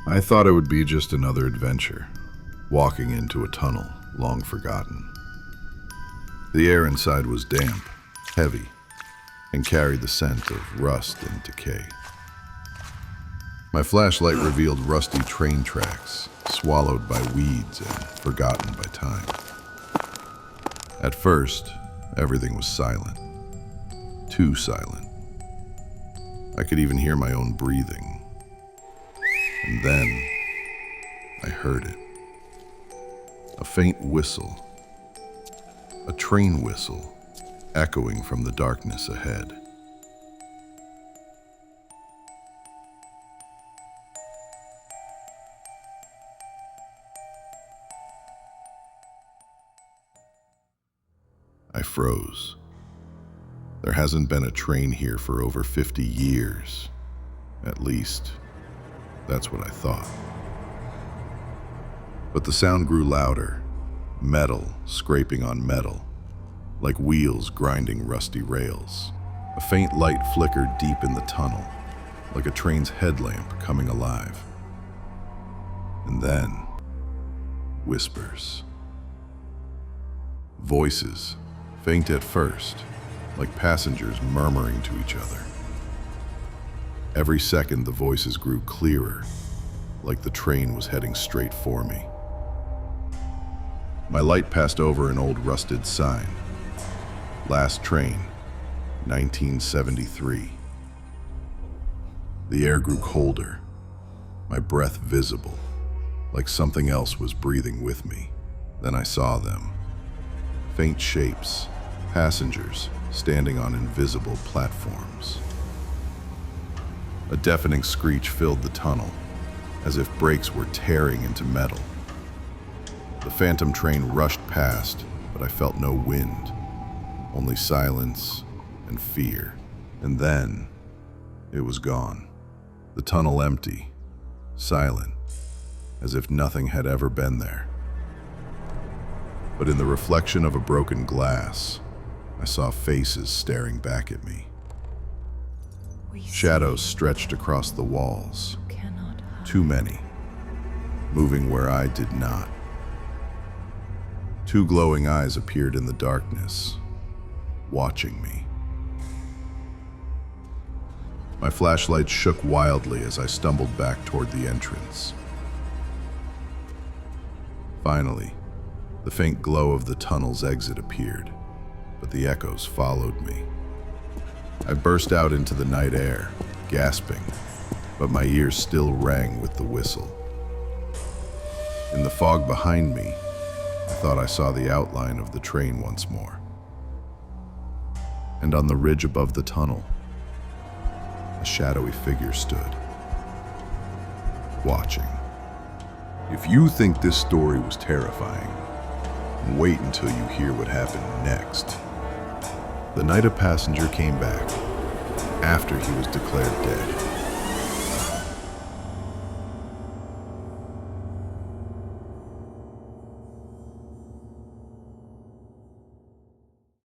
I thought it would be just another adventure, walking into a tunnel long forgotten. The air inside was damp, heavy, and carried the scent of rust and decay. My flashlight revealed rusty train tracks, swallowed by weeds and forgotten by time. At first, everything was silent. Too silent. I could even hear my own breathing. And then, I heard it. A faint whistle. A train whistle, echoing from the darkness ahead. I froze. There hasn't been a train here for over 50 years. At least, that's what I thought. But the sound grew louder, metal scraping on metal, like wheels grinding rusty rails. A faint light flickered deep in the tunnel, like a train's headlamp coming alive. And then, whispers. Voices, faint at first, like passengers murmuring to each other. Every second the voices grew clearer, like the train was heading straight for me. My light passed over an old rusted sign. Last train, 1973. The air grew colder, my breath visible, like something else was breathing with me. Then I saw them. Faint shapes, passengers standing on invisible platforms. A deafening screech filled the tunnel, as if brakes were tearing into metal. The phantom train rushed past, but I felt no wind, only silence and fear. And then, it was gone. The tunnel empty, silent, as if nothing had ever been there. But in the reflection of a broken glass, I saw faces staring back at me. Shadows stretched across the walls, too many, moving where I did not. Two glowing eyes appeared in the darkness, watching me. My flashlight shook wildly as I stumbled back toward the entrance. Finally, the faint glow of the tunnel's exit appeared, but the echoes followed me. I burst out into the night air, gasping, but my ears still rang with the whistle. In the fog behind me, I thought I saw the outline of the train once more. And on the ridge above the tunnel, a shadowy figure stood, watching. If you think this story was terrifying, wait until you hear what happened next. The night a passenger came back, after he was declared dead.